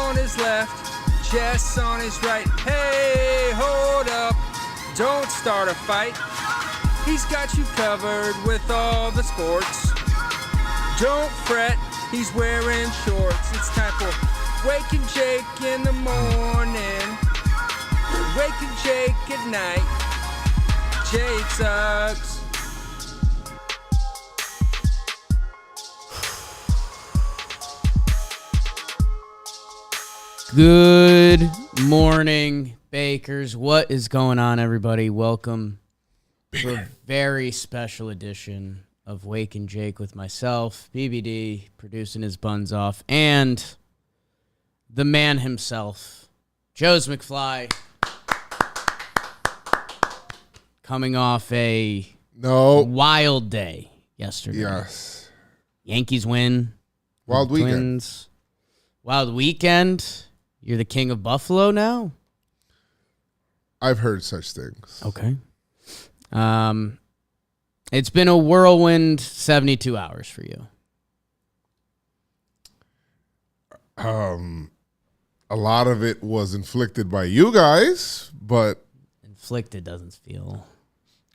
on his left, Jess on his right. Hey, hold up, don't start a fight. He's got you covered with all the sports. Don't fret, he's wearing shorts. It's time for Waking Jake in the morning, Waking Jake at night. Jake sucks. Good morning, Bakers. What is going on, everybody? Welcome to a very special edition of Wake and Jake with myself, BBD, producing his buns off, and the man himself, Joe's McFly, coming off a wild day yesterday. Yes. Yankees win. Wild weekend. Twins. Wild weekend. You're the king of Buffalo now? I've heard such things. Okay. It's been a whirlwind 72 hours for you. A lot of it was inflicted by you guys, but Inflicted doesn't feel.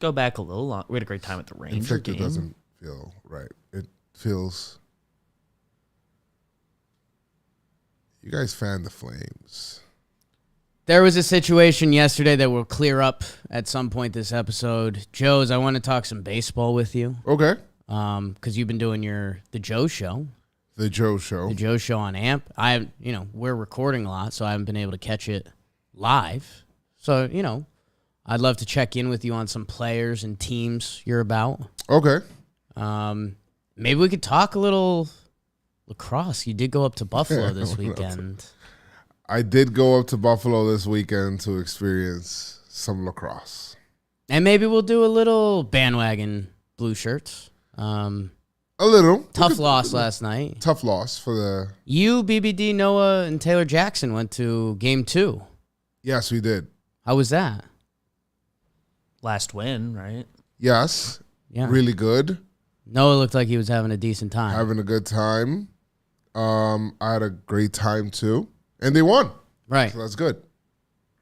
Go back a little long. We had a great time at the Ranger inflicted game. doesn't feel right. It feels... You guys fan the Flames. There was a situation yesterday that we'll clear up at some point this episode. Joe's, I want to talk some baseball with you. Okay. Because you've been doing the Joe Show. The Joe Show. The Joe Show on AMP. We're recording a lot, so I haven't been able to catch it live. So, I'd love to check in with you on some players and teams you're about. Okay. Maybe we could talk a little lacrosse. You did go up to Buffalo this weekend. I did go up to Buffalo this weekend to experience some lacrosse. And maybe we'll do a little bandwagon blue shirts. A little. Tough loss last night. Tough loss for the... You, BBD, Noah, and Taylor Jackson went to game 2. Yes, we did. How was that? Last win, right? Yes. Yeah. Really good. Noah looked like he was having a decent time. Having a good time. I had a great time too. And they won. Right. So that's good.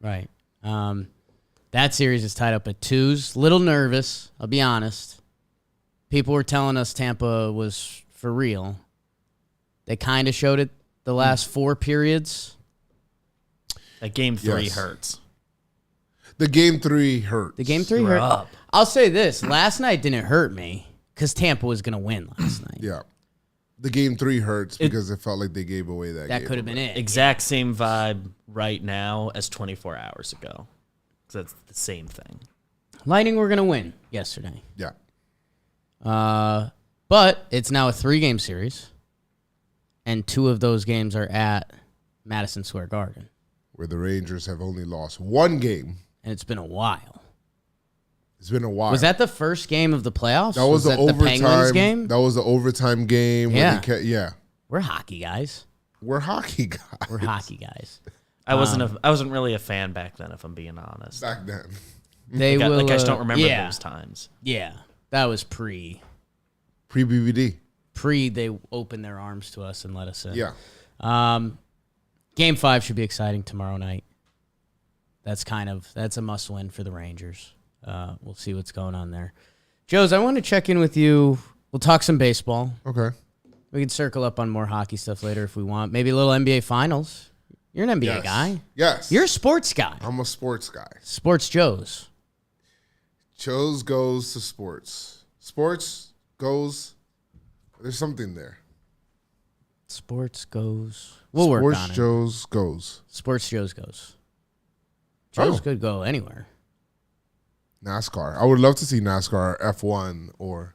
Right. That series is tied up at 2s. Little nervous, I'll be honest. People were telling us Tampa was for real. They kind of showed it the last 4 periods. That game 3 Yes. hurts. The game 3 hurt. The game 3 You're hurt. up. I'll say this. Last night didn't hurt me because Tampa was going to win last night. Yeah. The game 3 hurts because it felt like they gave away that game. That could have been it. Exact same vibe right now as 24 hours ago. 'Cause that's the same thing. Lightning were going to win yesterday. Yeah. But it's now a 3-game series, and 2 of those games are at Madison Square Garden. Where the Rangers have only lost 1 game. And it's been a while. It's been a while. Was that the first game of the playoffs? That was the that overtime the Penguins game? That was the overtime game. Yeah. Yeah. We're hockey guys. We're hockey guys. We're hockey guys. I wasn't really a fan back then, if I'm being honest. Back then. They Like, will. I just don't remember yeah, those times. Yeah, that was Pre-BBD. they opened their arms to us and let us in. Yeah. Game 5 should be exciting tomorrow night. That's a must win for the Rangers. We'll see what's going on there. Joes, I want to check in with you. We'll talk some baseball. Okay. We can circle up on more hockey stuff later if we want. Maybe a little NBA Finals. You're an NBA guy. Yes. You're a sports guy. I'm a sports guy. Sports Joes. Joe's goes to sports. Sports goes... There's something there. Sports goes. We'll work on it. Sports Joe's goes. Sports Joe's goes. Joe's Oh. could go anywhere. NASCAR. I would love to see NASCAR, F1, or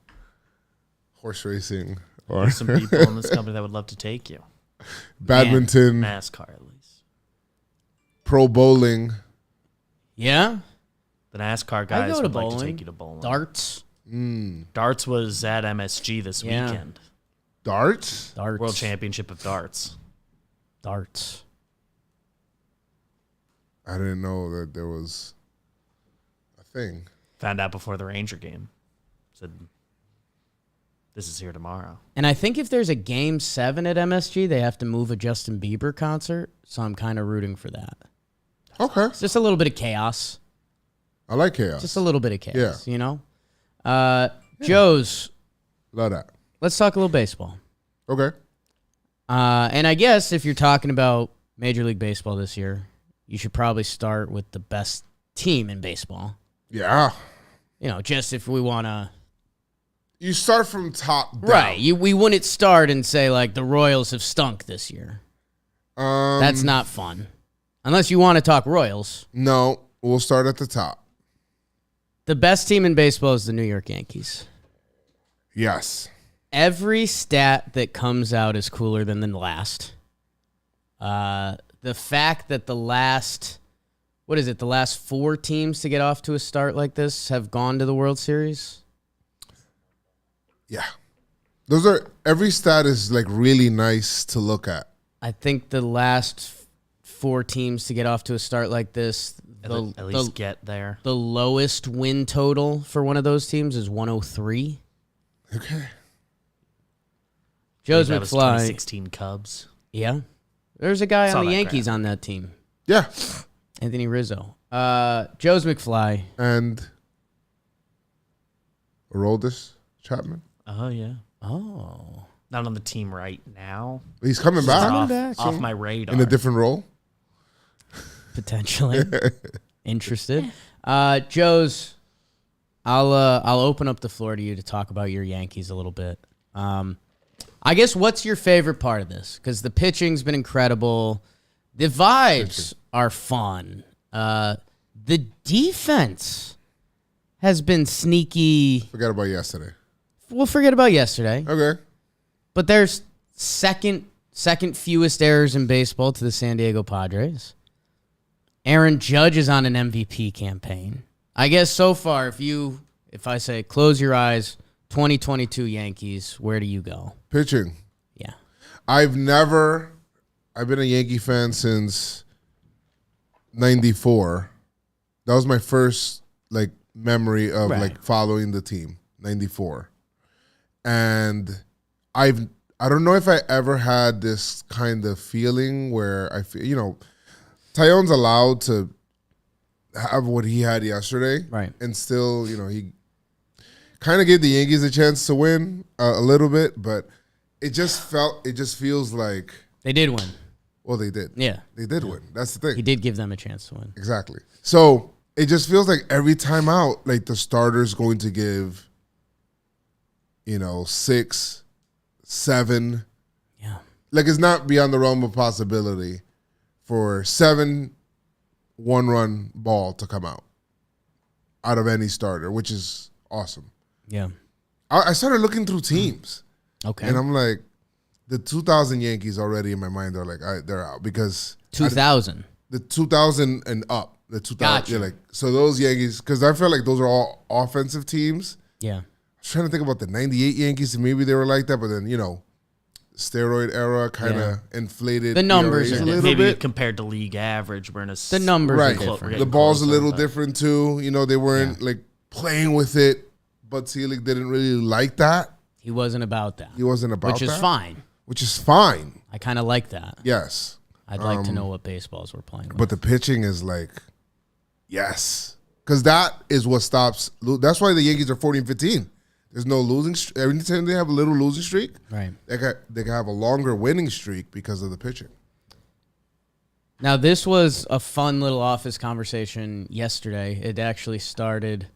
horse racing, or There's some people in this company that would love to take you. badminton, NASCAR, at least. pro bowling. Yeah? The NASCAR I'd guys go to would like bowling. to take you to bowling. Darts. Darts was at MSG this Yeah. weekend. Darts? Darts. World Championship of Darts. Darts. I didn't know that there was a thing. Found out before the Ranger game. Said This is here tomorrow. And I think if there's a Game 7 at MSG, they have to move a Justin Bieber concert. So I'm kind of rooting for that. Okay. It's just a little bit of chaos. I like chaos. Just a little bit of chaos, Yeah. you know? Joe's, Love that. let's talk a little baseball. Okay. And I guess if you're talking about Major League Baseball this year, you should probably start with the best team in baseball. Yeah. You know, just if we want to... You start from top down. Right. We wouldn't start and say, like, the Royals have stunk this year. That's not fun. Unless you want to talk Royals. No, we'll start at the top. The best team in baseball is the New York Yankees. Yes. Every stat that comes out is cooler than the last. The fact that the last 4 teams to get off to a start like this have gone to the World Series. Yeah. Every stat is like really nice to look at. I think the last 4 teams to get off to a start like this, At least get there. the lowest win total for one of those teams is 103. Okay. Joe's That was McFly. 2016 Cubs. Yeah. There's a guy Saw on the that Yankees crap. on that team. Yeah. Anthony Rizzo. Joe's McFly. And Aroldis Chapman. Oh, yeah. Oh. Not on the team right now. He's coming back Off my radar. in a different role. Potentially. Interested. Joe's, I'll open up the floor to you to talk about your Yankees a little bit. I guess what's your favorite part of this? Because the pitching's been incredible. The vibes are fun. The defense has been sneaky. Forgot about yesterday. We'll forget about yesterday. Okay. But there's second fewest errors in baseball to the San Diego Padres. Aaron Judge is on an MVP campaign. I guess so far, if I say close your eyes, 2022 Yankees, where do you go? Pitching. Yeah. I've been a Yankee fan since 94. That was my first like memory of Right. like following the team, 94. And I don't know if I ever had this kind of feeling where I feel, Tyone's allowed to have what he had yesterday. Right. And still, he kind of gave the Yankees a chance to win a little bit, but it just feels like, They did win. well, they did. Yeah. They did win. That's the thing. He did give them a chance to win. Exactly. So it just feels like every time out, like the starter's going to give, 6, 7. Yeah. Like it's not beyond the realm of possibility for 7 one-run ball to come out of any starter, which is awesome. Yeah. I started looking through teams, Okay. and I'm like, the 2000 Yankees already in my mind are like, they're out because 2000. the 2000 and up, the 2000, Gotcha. so those Yankees, because I feel like those are all offensive teams. Yeah. I was trying to think about the 98 Yankees, and maybe they were like that, but then, steroid era kind of Yeah. inflated The numbers ERAs are a little Maybe bit. compared to league average, we're in a The numbers Right. are different. The ball's a little but- different too. They weren't like playing with it. Bud Selig didn't really like that. He wasn't about that. He wasn't about Which is that. fine. Which is fine. I kind of like that. Yes. I'd like to know what baseballs we're playing with. But the pitching is like, yes. Because that is what stops. That's why the Yankees are 40-15. There's no losing. Every time they have a little losing streak, Right. they can have a longer winning streak because of the pitching. Now, this was a fun little office conversation yesterday. It actually started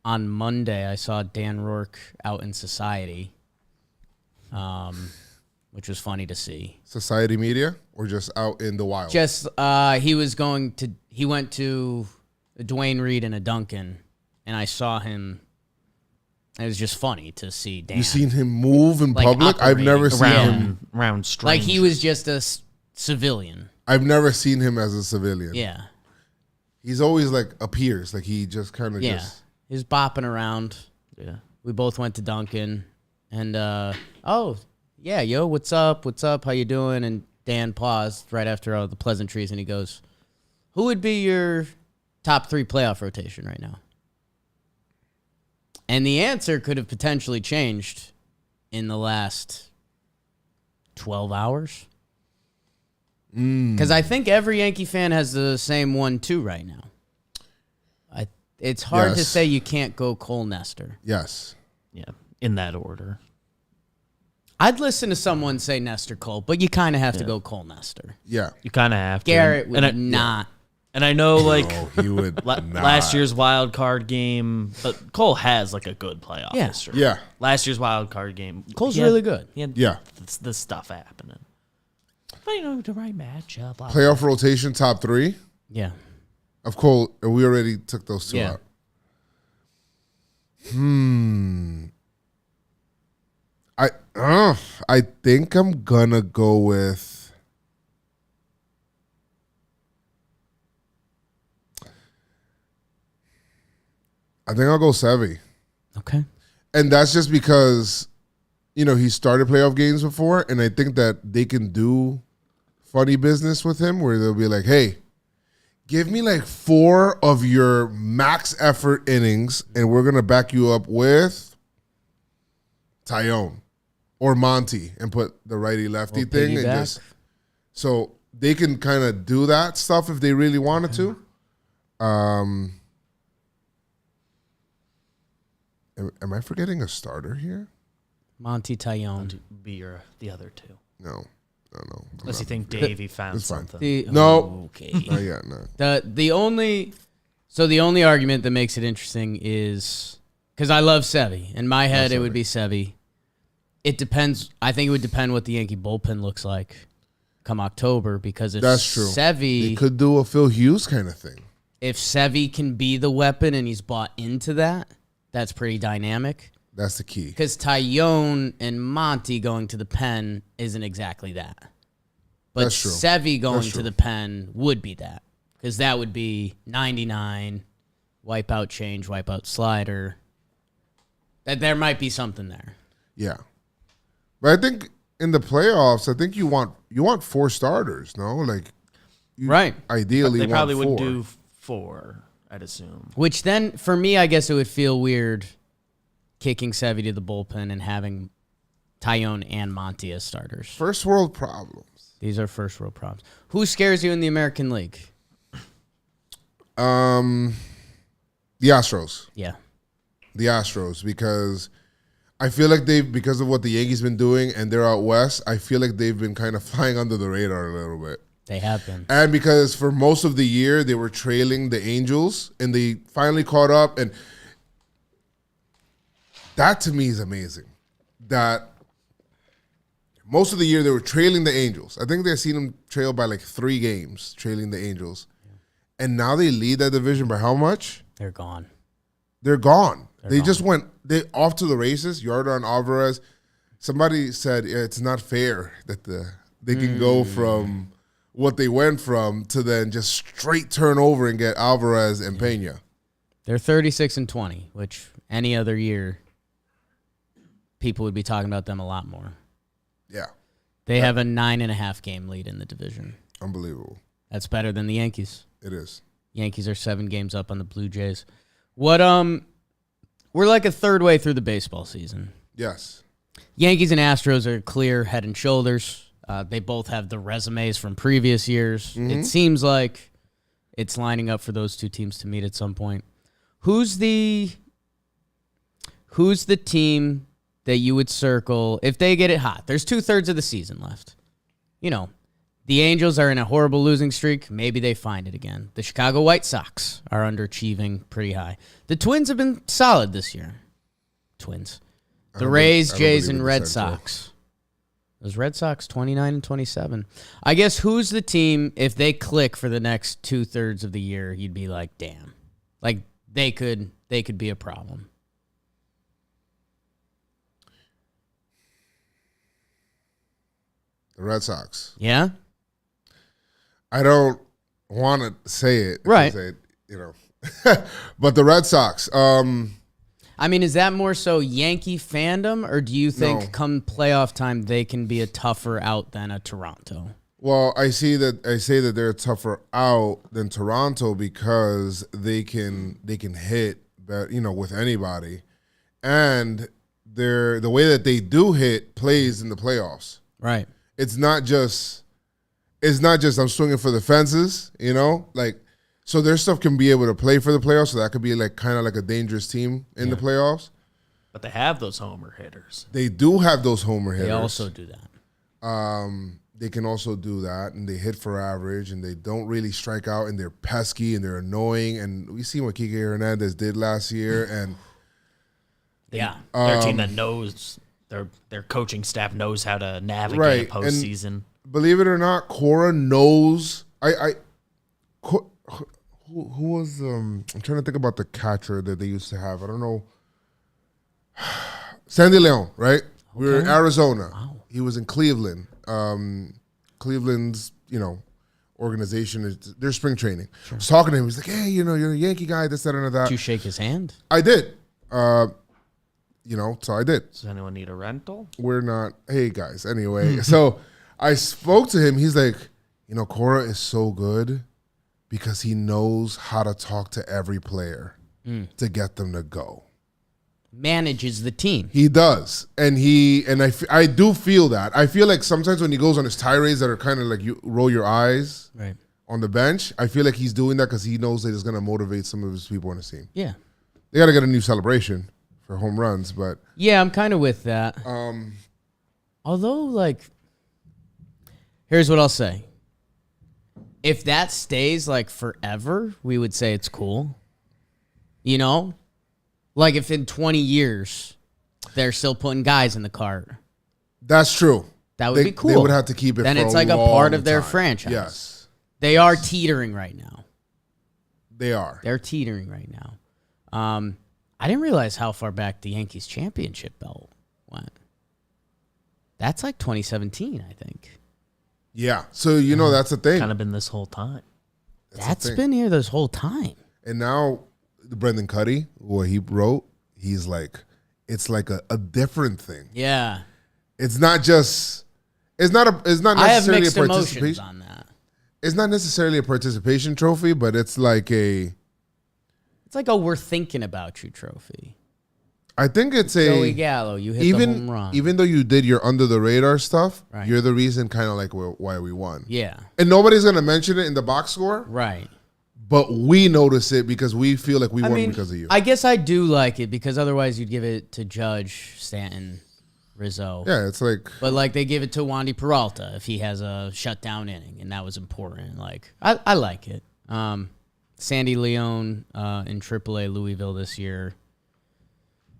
on Monday. I saw Dan Rourke out in Society, which was funny to see. Society media or just out in the wild? Just he went to a Dwayne Reed and a Duncan, and I saw him. It was just funny to see Dan. You seen him move in Like public? I've never seen him. around like strange. he was just a civilian. I've never seen him as a civilian. Yeah. He's always like appears like he just kind of Yeah. just. He was bopping around. Yeah. We both went to Duncan, and oh yeah, yo, what's up? What's up? How you doing? And Dan paused right after all the pleasantries, and he goes, "Who would be your top 3 playoff rotation right now?" And the answer could have potentially changed in the last 12 hours. Because I think every Yankee fan has the same 1-2 right now. It's hard to Yes. say you can't go Cole Nestor. Yes. Yeah, in that order. I'd listen to someone say Nestor Cole, but you kind of have to go Cole Nestor. Yeah. You kind of have to. Garrett would and I, not. And I know, like, Oh, he would not. last year's wild card game, but Cole has, like, a good playoff Yeah. history. Yeah. Last year's wild card game. Cole's he had- really good. He had Yeah. this stuff happening. But, you know, the right matchup. Blah, Playoff rotation top 3 Yeah. of Cole. We already took those 2 Yeah. out. I think I'm gonna go with. I think I'll go Sevy. Okay. And that's just because, he started playoff games before, and I think that they can do funny business with him where they'll be like, hey, give me like 4 of your max effort innings, and we're going to back you up with Tyone or Monty and put the righty-lefty thing. And piggyback. just so they can kind of do that stuff if they really wanted to. Am I forgetting a starter here? Monty Tyone. to be the other two. No. Unless you think Davey found It's fine. something. No. Okay. Not yet, no. The only argument that makes it interesting is because I love Sevy. In my head, it would be Sevy. It depends. I think it would depend what the Yankee bullpen looks like come October, because if That's true. Sevy, They could do a Phil Hughes kind of thing. if Sevy can be the weapon and he's bought into that, that's pretty dynamic. That's the key. Because Tyone and Monty going to the pen isn't exactly that. But That's true. Sevy going That's to true. the pen would be that. Because that would be 99, wipeout change, wipeout slider. That there might be something there. Yeah. But I think in the playoffs, I think you want 4 starters, no? Like, you Right. Ideally, They want probably 4. would do 4, I'd assume. Which then, for me, I guess it would feel weird kicking Sevy to the bullpen and having Tyone and Monty as starters. First world problems. These are first world problems. Who scares you in the American League? The Astros. Yeah. The Astros, because I feel like because of what the Yankees been doing and they're out west, I feel like they've been kind of flying under the radar a little bit. They have been. And because for most of the year they were trailing the Angels, and they finally caught up, and that to me is amazing. That most of the year they were trailing the Angels. I think they've seen them trail by like 3 games, trailing the Angels. And now they lead that division by how much? They're gone. They're gone. They gone. just went off to the races. Yordan Alvarez. Somebody said it's not fair that they can go from what they went from to then just straight turn over and get Alvarez and Pena. They're 36-20, which any other year people would be talking about them a lot more. Yeah, They have a 9.5 game lead in the division. unbelievable. That's better than the Yankees. It is. Yankees are 7 games up on the Blue Jays. We're like a third way through the baseball season. Yes. Yankees and Astros are clear head and shoulders. They both have the resumes from previous years. It seems like it's lining up for those two teams to meet at some point. Who's the team that you would circle if they get it hot? There's 2/3 of the season left. The Angels are in a horrible losing streak. Maybe they find it again. The Chicago White Sox are underachieving pretty high. The Twins have been solid this year. Twins. The Rays, I don't Jays, believe and in Red the Central. Sox. Those Red Sox, 29-27. I guess who's the team, if they click for the next 2/3 of the year, you'd be like, damn. Like, they could be a problem. The Red Sox. Yeah? I don't want to say it. Right. because but the Red Sox. I mean, is that more so Yankee fandom, or do you think No. come playoff time they can be a tougher out than a Toronto? Well, I say that they're tougher out than Toronto because they can hit, with anybody, and the way that they do hit plays in the playoffs. Right. It's not just I'm swinging for the fences, like, so their stuff can be able to play for the playoffs. So that could be like kind of like a dangerous team in the playoffs. But they have those homer hitters. They do have those homer hitters. They also do that. They can also do that, and they hit for average, and they don't really strike out, and they're pesky and they're annoying. And we see what Kike Hernandez did last year, and They're a team that knows their coaching staff knows how to navigate a postseason. Believe it or not, Cora knows. Who was I'm trying to think about the catcher that they used to have. I don't know. Sandy Leon, right? We were in Arizona. Wow. He was in Cleveland. Cleveland's, organization, their spring training. Sure. I was talking to him. He's like, hey, you're a Yankee guy, this, that, and that. Did you shake his hand? I did. So I did. Does anyone need a rental? We're not. Hey, guys. Anyway, so I spoke to him. He's like, Cora is so good because he knows how to talk to every player to get them to go. Manages the team. He does. And I do feel that. I feel like sometimes when he goes on his tirades that are kind of like you roll your eyes on the bench, I feel like he's doing that because he knows that it's going to motivate some of his people on his team. Yeah. They got to get a new celebration for home runs, but yeah, I'm kind of with that. Although, here's what I'll say. If that stays forever, we would say it's cool. If in 20 years they're still putting guys in the cart. That's true. That would be cool. They would have to keep it. Then for it's a like a part of their time. franchise. Yes, they are teetering right now. They are. They're teetering right now. I didn't realize how far back the Yankees championship belt went. That's 2017, I think. Yeah. So that's the thing. Kind of been this whole time. That's been here this whole time. And now Brendan Cuddy, what he wrote, he's like, it's like a different thing. Yeah. It's not just. It's not necessarily I have mixed a emotions participation on that. It's not necessarily a participation trophy, but it's like a. It's like a we're thinking about you trophy. I think it's a Joey Gallo, you hit the home run. Even though you did your under the radar stuff, Right. you're the reason kind of like why we won. Yeah. And nobody's gonna mention it in the box score, Right. but we notice it because we feel like we won because of you. I guess I do like it because otherwise you'd give it to Judge, Stanton, Rizzo. Yeah, it's like. But they give it to Wandy Peralta if he has a shutdown inning, and that was important. I like it. Sandy Leon in AAA Louisville this year,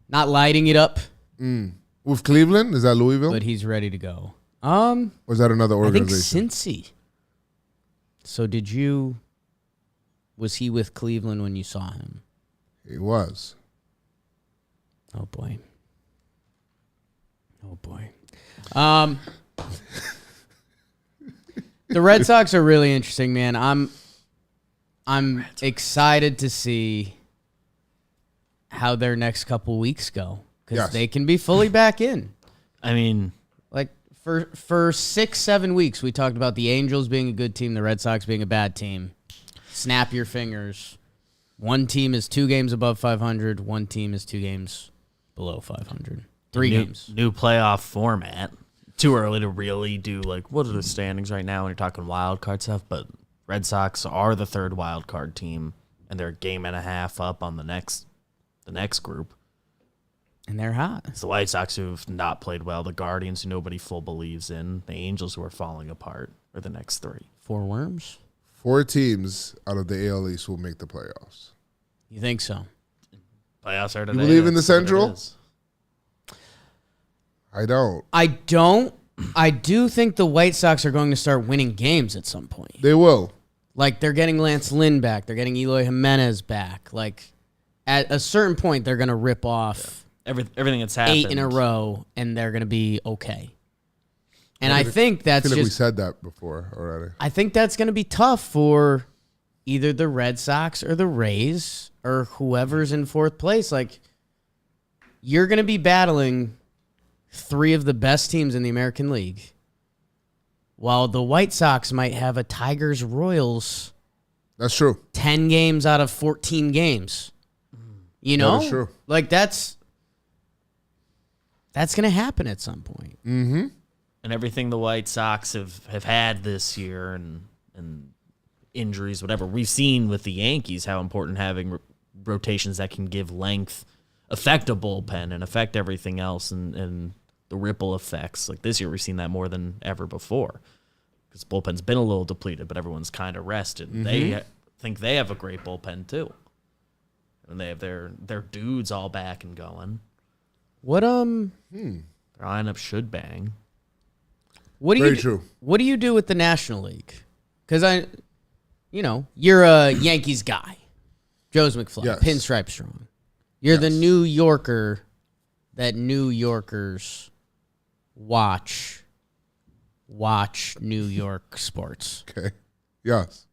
not lighting it up, With Cleveland, is that Louisville? but he's ready to go. Or is that another I think organization? Cincy. So was he with Cleveland when you saw him? He was. Oh boy. The Red Sox are really interesting, man. I'm excited to see how their next couple weeks go because they can be fully back in. I mean, For 6-7 weeks, we talked about the Angels being a good team, the Red Sox being a bad team. Snap your fingers. One team is 2 games above 500. One team is 2 games below 500. 3 games. New playoff format. Too early to really do what are the standings right now when you're talking wild card stuff, but Red Sox are the 3rd wild card team, and they're a game and a half up on the next group. And they're hot. It's the White Sox who've not played well, the Guardians who nobody full believes in, the Angels who are falling apart are the next 3. 4 worms? 4 teams out of the AL East will make the playoffs. You think so? Playoffs are today. You believe in the That's what it Central? is. I don't. I don't. I do think the White Sox are going to start winning games at some point. They will. They're getting Lance Lynn back. They're getting Eloy Jimenez back. At a certain point, they're going to rip off Everything that's happened 8 in a row, and they're going to be okay. And I think that's I feel like we just. said that before already. I think that's going to be tough for either the Red Sox or the Rays or whoever's in 4th place. You're going to be battling 3 of the best teams in the American League, while the White Sox might have a Tigers-Royals That's true. 10 games out of 14 games. You know? That is true. That's That's going to happen at some point. Mm-hmm. And everything the White Sox have had this year and injuries, whatever, we've seen with the Yankees how important having rotations that can give length, affect a bullpen, and affect everything else and the ripple effects. Like this year, we've seen that more than ever before because bullpen's been a little depleted, but everyone's kind of rested. Mm-hmm. They think they have a great bullpen too. And they have their dudes all back and going. What Their lineup should bang. What do Very you true. What do you do with the National League? Because you're a Yankees guy, Joe's McFly, Yes. pinstripe strong. You're the New Yorker that New Yorkers watch New York sports. Okay. Yes.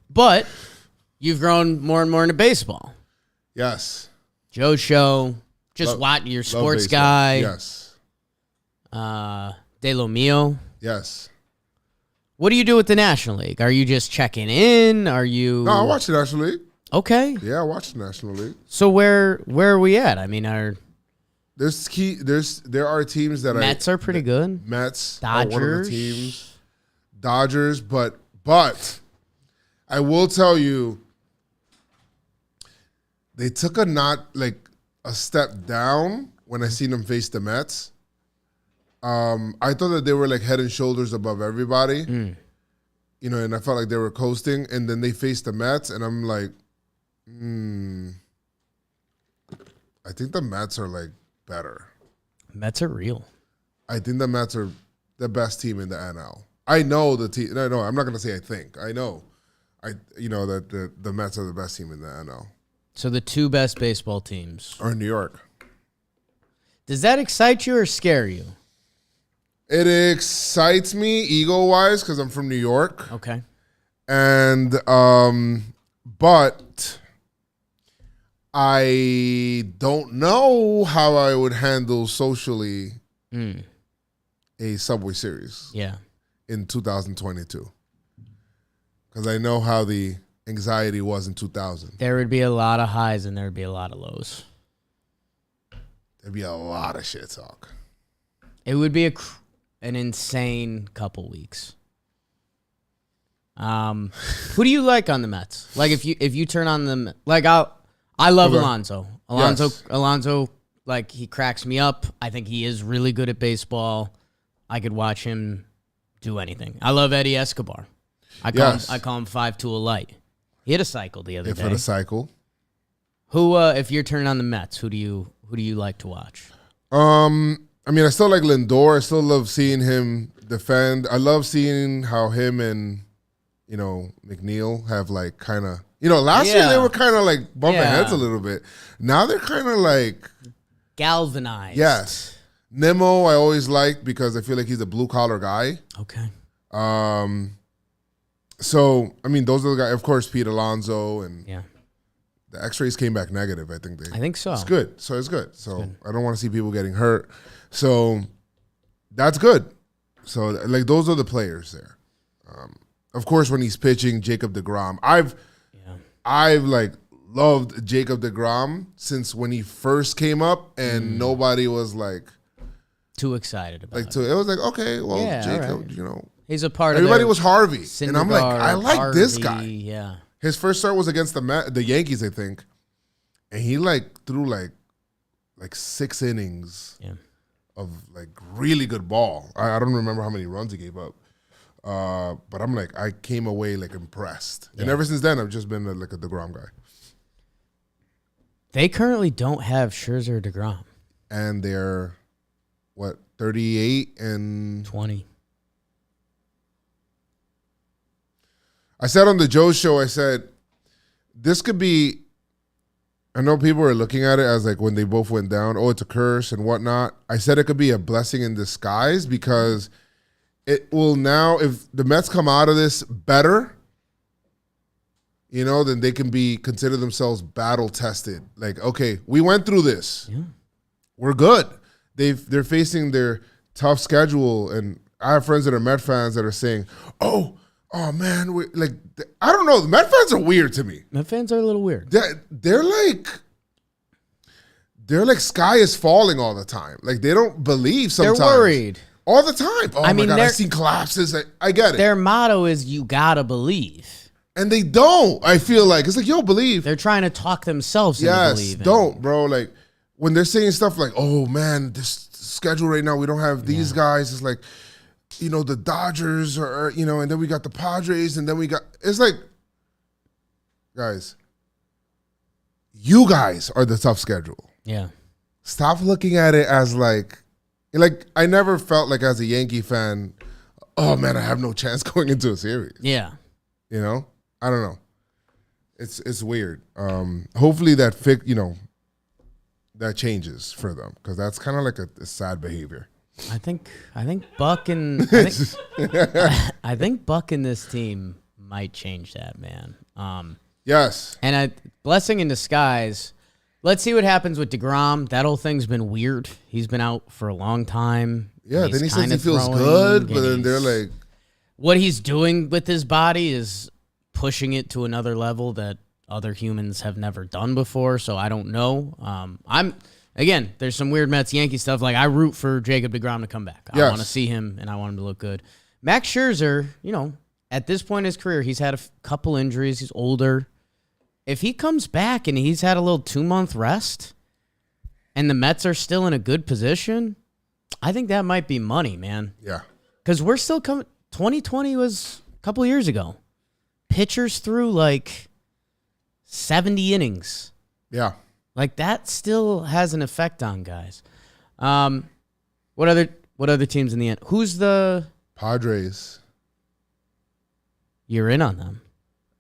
But you've grown more and more into baseball. Yes. Joe's show, just Love- watch your Love sports baseball. guy. Yes. De Lo Mio. Yes. What do you do with the National League? Are you just checking in? Are you No, I watch the National League. okay? Yeah, I watch the National League. So where are we at? I mean, our There are teams that Mets are pretty good. Mets are one of Dodgers. the teams. Dodgers, but I will tell you, they took a step down when I seen them face the Mets. I thought that they were like head and shoulders above everybody, and I felt like they were coasting. And then they faced the Mets, and I'm like, I think the Mets are like better. Mets are real. I think the Mets are the best team in the NL. I know the team. No, I'm not going to say I think. I know. That the Mets are the best team in the NL. So the two best baseball teams. Or New York. Does that excite you or scare you? It excites me ego-wise because I'm from New York. Okay. And but I don't know how I would handle socially a Subway Series Yeah. in 2022. Because I know how the anxiety was in 2000. There would be a lot of highs and there would be a lot of lows. There'd be a lot of shit talk. It would be an insane couple weeks. Who do you like on the Mets? Like if you turn on them, like I love Okay. Alonso. Yes. Alonso, like he cracks me up. I think he is really good at baseball. I could watch him do anything. I love Eddie Escobar. I call him 5'2" light. He had a cycle the other day. For the cycle. Who, if you're turning on the Mets, who do you like to watch? I still like Lindor. I still love seeing him defend. I love seeing how him and, McNeil have like kind of, last year they were kind of like bumping heads a little bit. Now they're kind of like Galvanized. yes. Nemo I always liked because I feel like he's a blue collar guy. Okay. So those are the guys. Of course, Pete Alonso and Yeah. the X-rays came back negative. I think so. It's good. So it's good. So I don't want to see people getting hurt. So that's good. So like those are the players there. Of course, when he's pitching, Jacob deGrom. I've like loved Jacob deGrom since when he first came up, and nobody was like Too excited about it. it was like okay, well, Yeah, Jacob, all right. He's a part everybody of was Harvey, and I'm like, I like this guy. Yeah. His first start was against the Yankees, I think, and he like threw like 6 innings Yeah. of like really good ball. I don't remember how many runs he gave up, but I'm like I came away like impressed, and ever since then I've just been like a deGrom guy. They currently don't have Scherzer or deGrom. And they're 38 and 20. I said on the Joe show, I said, this could be, I know people are looking at it as like when they both went down, oh, it's a curse and whatnot. I said it could be a blessing in disguise because it will now, if the Mets come out of this better, then they can consider themselves battle tested. Like, okay, we went through this. Yeah. We're good. They're facing their tough schedule. And I have friends that are Met fans that are saying, oh man, I don't know. The Met fans are weird to me. Met fans are a little weird. They're they're like sky is falling all the time. Like they don't believe sometimes. They're worried. All the time. Oh I mean, my God, I've seen collapses. I get it. Their motto is you gotta believe. And they don't. I feel like it's like, yo, believe. They're trying to talk themselves into Yes, believing. don't, bro. Like when they're saying stuff like, "Oh man, this schedule right now, we don't have these guys." It's like, the Dodgers or and then we got the Padres, and then we got. It's like, guys, you guys are the tough schedule. Yeah. Stop looking at it as like I never felt like as a Yankee fan, oh man, I have no chance going into a series. Yeah. I don't know. It's weird. Hopefully that that changes for them because that's kind of like a sad behavior. I think Buck and I think Buck and this team might change that, man. Yes. And blessing in disguise. Let's see what happens with DeGrom. That whole thing's been weird. He's been out for a long time. Yeah, then he says kinda he feels throwing, good, but then they're like, what he's doing with his body is pushing it to another level that other humans have never done before. So I don't know. There's some weird Mets Yankee stuff. Like I root for Jacob DeGrom to come back. I want to see him, and I want him to look good. Max Scherzer, at this point in his career, he's had a couple injuries. He's older. If he comes back and he's had a little 2-month rest, and the Mets are still in a good position, I think that might be money, man. yeah, Because we're still coming. 2020 was a couple years ago. Pitchers threw like 70 innings. yeah. Like that still has an effect on guys. What other teams in the end? Who's the Padres. You're in on them?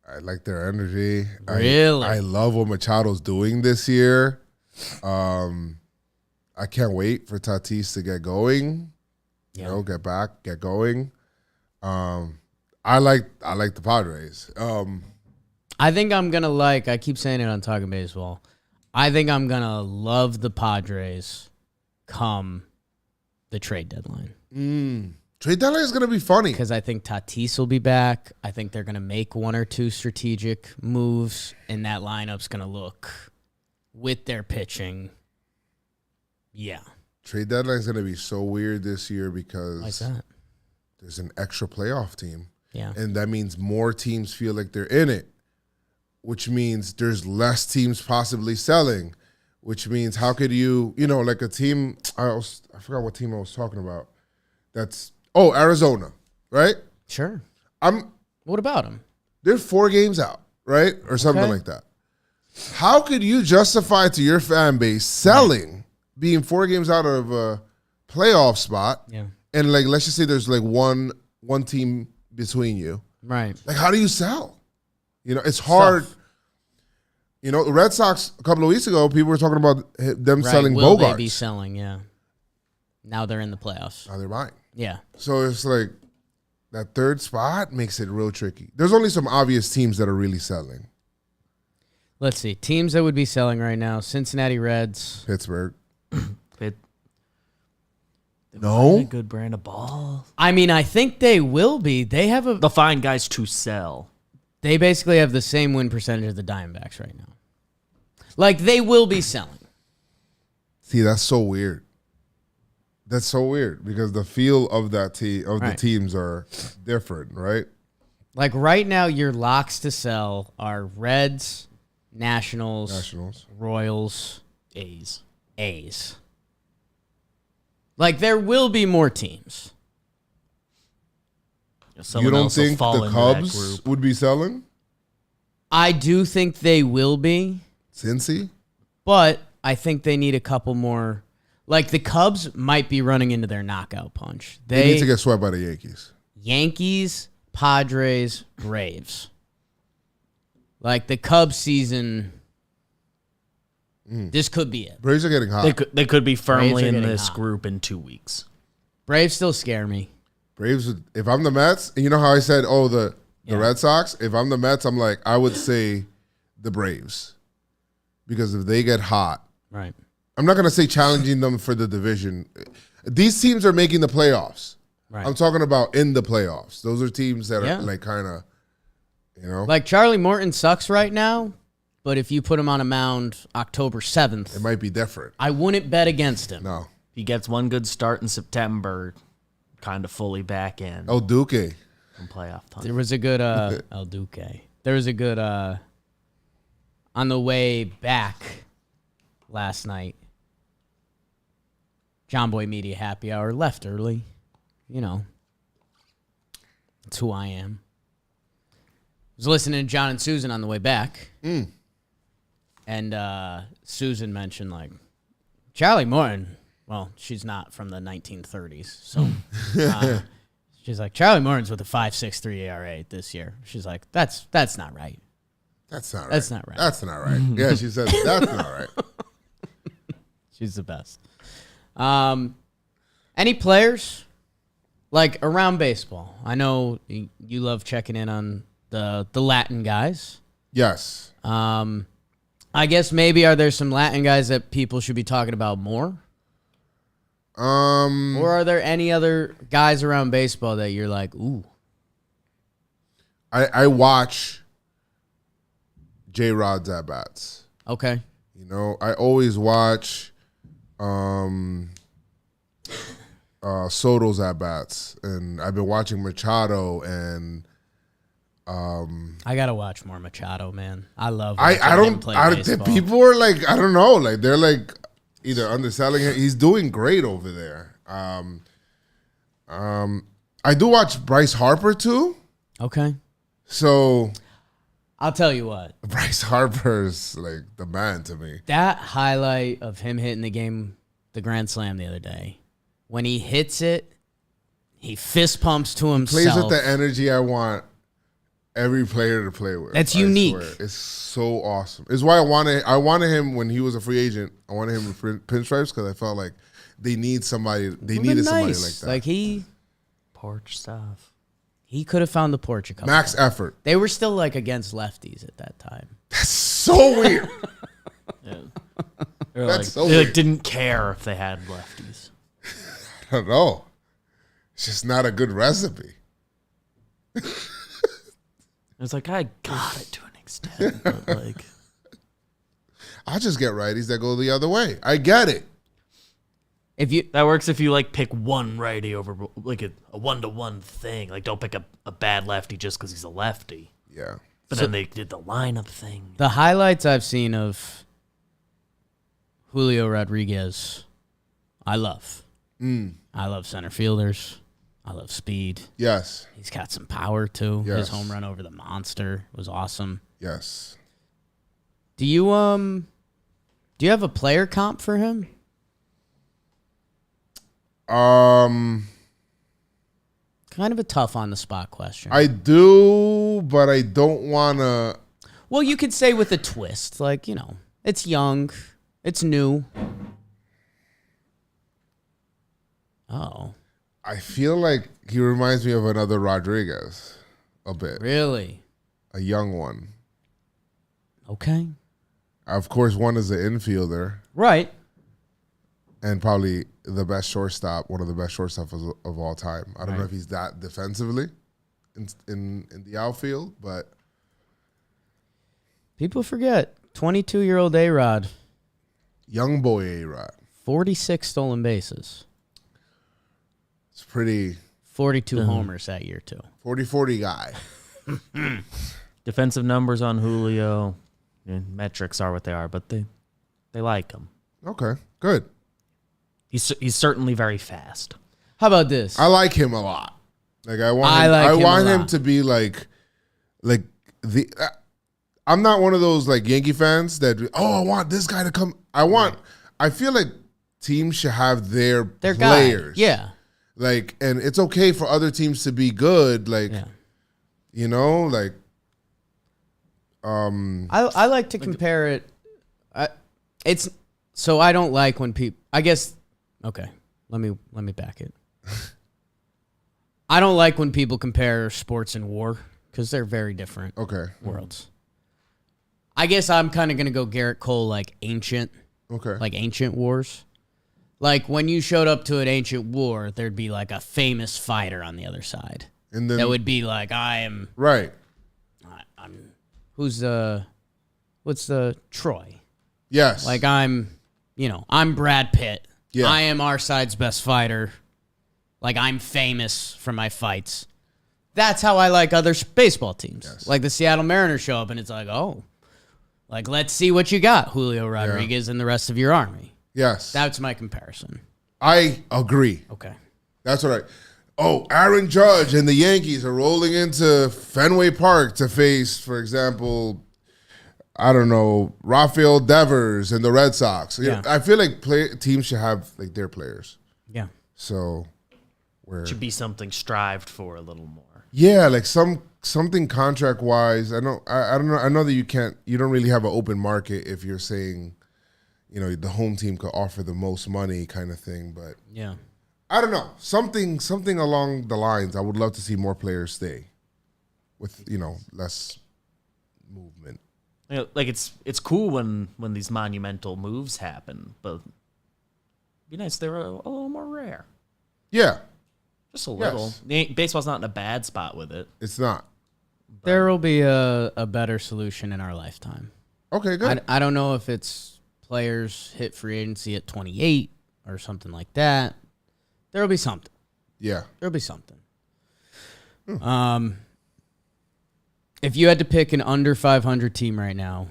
I like their energy. Really? I love what Machado's doing this year. I can't wait for Tatis to get going. Yeah. Get back, get going. I like the Padres. I think I'm gonna I keep saying it on Talking Baseball. I think I'm gonna love the Padres come the trade deadline. Trade deadline is gonna be funny. Because I think Tatis will be back. I think they're gonna make one or two strategic moves, and that lineup's gonna look with their pitching. Yeah. Trade deadline is gonna be so weird this year because Why's that? there's an extra playoff team. Yeah. And that means more teams feel like they're in it, which means there's less teams possibly selling, which means how could you, like a team, I forgot what team I was talking about. Arizona, right? Sure. What about them? They're 4 games out, right? Or something Okay. like that. How could you justify to your fan base selling, being 4 games out of a playoff spot? Yeah. And let's just say there's one team between you. Right. Like, how do you sell? It's hard. Tough. The Red Sox a couple of weeks ago, people were talking about them selling Will Bogarts. they be selling? Yeah. Now they're in the playoffs. Now they're buying. Yeah. So it's like that third spot makes it real tricky. There's only some obvious teams that are really selling. Let's see. Teams that would be selling right now. Cincinnati Reds. Pittsburgh. No, a good brand of ball. I mean, I think they will be. They'll find guys to sell. They basically have the same win percentage as the Diamondbacks right now. Like, they will be selling. See, that's so weird. That's so weird because the feel of that the teams are different, right? Like, right now, your locks to sell are Reds, Nationals. Royals, A's. Like, there will be more teams. You don't think the Cubs would be selling? I do think they will be. Cincy? But I think they need a couple more. Like, the Cubs might be running into their knockout punch. They need to get swept by the Yankees. Yankees, Padres, Braves. Like, the Cubs season, this could be it. Braves are getting hot. They could be firmly Braves are in getting this hot. group in 2 weeks. Braves still scare me. Braves, if I'm the Mets, and you know how I said, the Red Sox? If I'm the Mets, I'm like, I would say the Braves. Because if they get hot, Right. I'm not going to say challenging them for the division. These teams are making the playoffs. Right. I'm talking about in the playoffs. Those are teams that Yeah. are like kind of, Like, Charlie Morton sucks right now, but if you put him on a mound October 7th, It might be different. I wouldn't bet against him. No. He gets one good start in September, kind of fully back in Oh, Duque. from playoff time. There was a good El Duque. There was a good on the way back last night. John Boy Media Happy Hour left early. You know, that's who I am. Was listening to John and Susan on the way back, and Susan mentioned like Charlie Morton. Well, she's not from the 1930s, so she's like Charlie Morton's with a 5.63 ERA this year. She's like, that's not right. That's not right. That's not right. That's not right. Yeah, she said that's not right. She's the best. Any players like around baseball? I know you love checking in on the Latin guys. Yes. I guess maybe are there some Latin guys that people should be talking about more? Or are there any other guys around baseball that you're like, ooh? I watch J-Rod's at bats. Okay. You know, I always watch Soto's at bats, and I've been watching Machado and I gotta watch more Machado, man. I love. I watching him don't. play baseball. People are like, I don't know, like they're like either underselling him. He's doing great over there. I do watch Bryce Harper too. Okay. So I'll tell you what. Bryce Harper's like the man to me. That highlight of him hitting the grand slam the other day, when he hits it, he fist pumps to himself. Plays with the energy I want every player to play with. That's I unique. swear. It's so awesome. It's why I wanted him when he was a free agent. I wanted him in pinstripes because I felt like they need somebody. They needed somebody like that. Like Porch stuff. he could have found the porch a couple Max times. effort. They were still like against lefties at that time. That's so weird. Yeah. That's so they weird. didn't care if they had lefties. I don't know. It's just not a good recipe. It's like I got it to an extent, but like I'll just get righties that go the other way. I get it. If you that works if you like pick one righty over like a 1-to-1 thing. Like don't pick a bad lefty just because he's a lefty. Yeah. But then they did the lineup thing. the highlights I've seen of Julio Rodriguez, I love. I love center fielders. I love speed. Yes. He's got some power too. Yes. His home run over the monster was awesome. Yes. Do you have a player comp for him? Um, Kind of a tough on the spot question. I do, but I don't want to. Well, you could say with a twist, like, you know, it's young, it's new. Oh, I feel like he reminds me of another Rodriguez a bit, really? a young one. Okay. Of course, one is an infielder Right. and probably the best shortstop, one of the best shortstops of all time. I don't know if he's that defensively in the outfield, but People forget 22-year-old A-Rod, young boy A-Rod. 46 stolen bases, It's pretty 42 homers that year too. 40-40 guy. Defensive numbers on Julio, metrics are what they are, but they like him. Okay, good. He's certainly very fast. How about this? I like him a lot. Like I want I him, like I him a want him lot. to be like the. I'm not one of those like Yankee fans that I want this guy to come. I feel like teams should have their Their players. guy. Yeah. Like, and it's okay for other teams to be good. Like, Yeah. you know, like, I like to compare it. It's so I don't like when people. I guess. Okay, let me back it. I don't like when people compare sports and war because they're very different okay, worlds. I guess I'm kind of gonna go Garrett Cole like ancient wars. Like when you showed up to an ancient war, there'd be like a famous fighter on the other side. and then That would be like, I am. right. I'm. Who's what's the Troy? Yes. Like I'm Brad Pitt. Yeah. I am our side's best fighter. Like I'm famous for my fights. That's how I like other baseball teams. Yes. Like the Seattle Mariners show up and it's like, oh, like let's see what you got, Julio Rodriguez and the rest of your army. Yes. That's my comparison. I agree. Okay. That's what Aaron Judge and the Yankees are rolling into Fenway Park to face, for example, I don't know, Rafael Devers and the Red Sox. You know, I feel like teams should have like their players. Yeah. So Should be something strived for a little more. yeah, like something contract wise. I don't know. I know that you don't really have an open market if you're saying, the home team could offer the most money kind of thing, but Yeah. I don't know. Something along the lines. I would love to see more players stay with, less movement. Like it's cool when these monumental moves happen, but it'd be nice if they were a little more rare. Yeah, Just a little. Baseball's not in a bad spot with it. it's not. There will be a better solution in our lifetime. Okay, good. I don't know if it's players hit free agency at 28 or something like that. There will be something. Yeah. There'll be something. If you had to pick an under 500 team right now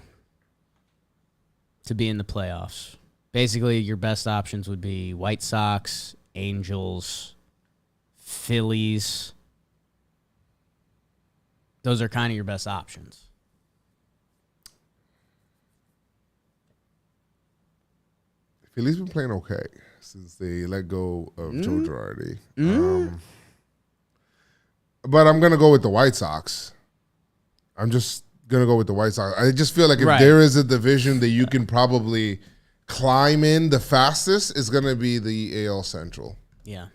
to be in the playoffs, basically your best options would be White Sox, Angels, Phillies. Those are kind of your best options. Philly's been playing okay since they let go of Joe Girardi. But I'm going to go with the White Sox. I'm just going to go with the White Sox. I just feel like if there is a division that you can probably climb in the fastest, it's going to be the AL Central. Yeah.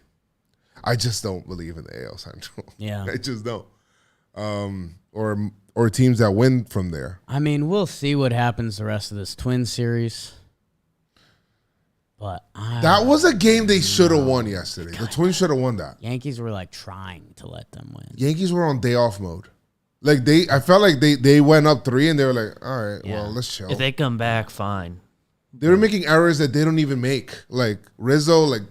I just don't believe in the AL Central. Yeah. I just don't. Or teams that win from there. I mean, we'll see what happens the rest of this Twins series. But That was a game they should have won yesterday. The Twins should have won that. Yankees were like trying to let them win. Yankees were on day off mode. Like I felt like they went up 3 and they were like, all right, Yeah. well, let's chill. If they come back, fine. They were making errors that they don't even make. Like Rizzo, it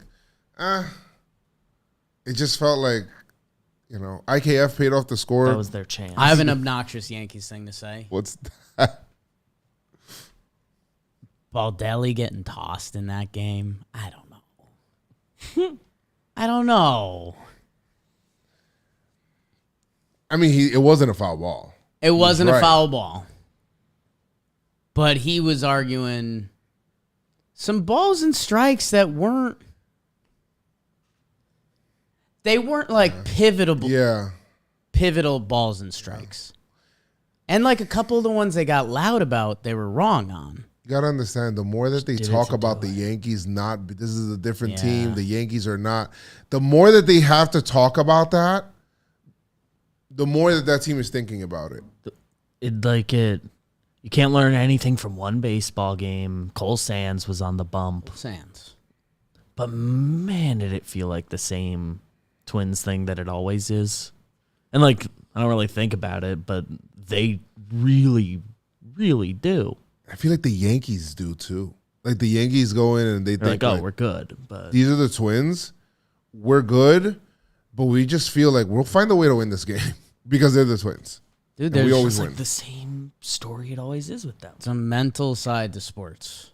just felt like, IKF paid off the score. That was their chance. I have an obnoxious Yankees thing to say. What's that? Baldelli getting tossed in that game. I don't know. I don't know. I mean, it wasn't a foul ball. It wasn't right. a foul ball. But he was arguing some balls and strikes that weren't. They weren't like pivotal balls and strikes. And like a couple of the ones they got loud about, they were wrong on. You got to understand, the more that they talk about the Yankees this is a different team, the Yankees are not, the more that they have to talk about that, the more that team is thinking about it. You can't learn anything from one baseball game. Cole Sands was on the bump. Sands. But man, did it feel like the same Twins thing that it always is. And I don't really think about it, but they really, really do. I feel like the Yankees do too. Like the Yankees go in and they They're think, like, we're good. But these are the Twins. We're good, but we just feel like we'll find a way to win this game because they're the Twins. Dude, we there's always it's win. the same story it always is with them. it's a mental side to sports.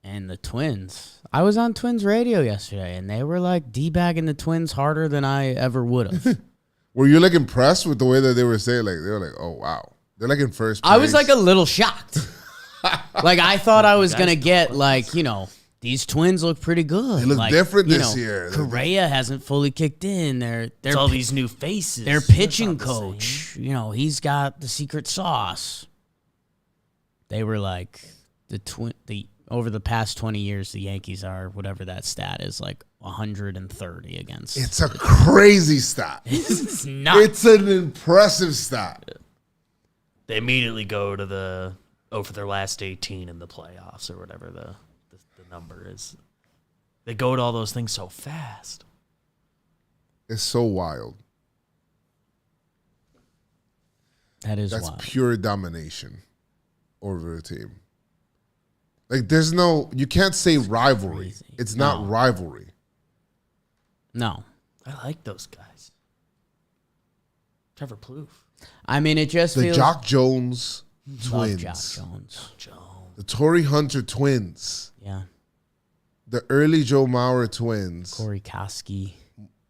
And the Twins. I was on Twins radio yesterday, and they were like debagging the Twins harder than I ever would have. Were you impressed with the way that they were saying? Like they were like, "Oh wow, they're in first place." I was a little shocked. I thought I was going to get these Twins look pretty good. They look different this year. Correa hasn't fully kicked in. It's all these new faces. Their pitching coach, he's got the secret sauce. They were like over the past 20 years, the Yankees are whatever that stat is, 130 against. It's a crazy stat. It's not. It's an impressive stat. They immediately go to for their last 18 in the playoffs or whatever the number is. They go to all those things so fast. It's so wild. That's That's wild. pure domination. over the team. Like, there's no, you can't say rivalry. crazy. It's not rivalry. No. I like those guys. Trevor Plouffe. I mean, it just The feels... Jock Jones Love twins. Jock Jones. The Torrey Hunter twins. Yeah. The early Joe Mauer twins. Corey Koski.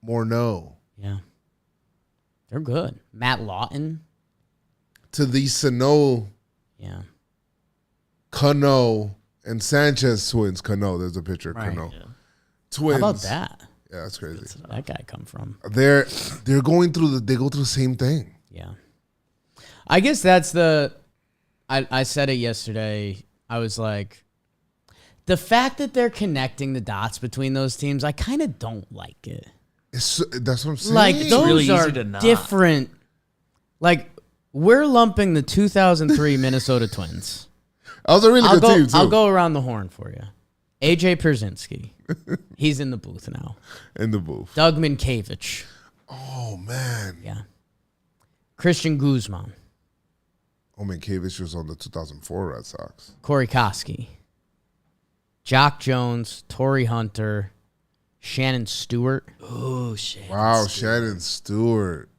Morneau. Yeah. They're good. Matt Lawton. To the Sano, Yeah. Cano, and Sanchez twins. Cano, there's a picture of Right. Cano. Yeah. Twins. How about that? Yeah, that's crazy. That guy come from? They're going through they go through the same thing. Yeah. I guess that's the... I said it yesterday. I was like, the fact that they're connecting the dots between those teams, I kind of don't like it. That's what I'm saying. Like, those really easy are to not. different. Like, we're lumping the 2003 Minnesota Twins. That was a really good team, too. I'll go around the horn for you. AJ Pierzynski. He's in the booth now. In the booth. Doug Minkiewicz. Oh, man. Yeah. Christian Guzman. Oh, Mankiewicz was on the 2004 Red Sox. Corey Koski. Jock Jones. Torrey Hunter. Shannon Stewart. Oh, shit. Wow, Shannon Stewart.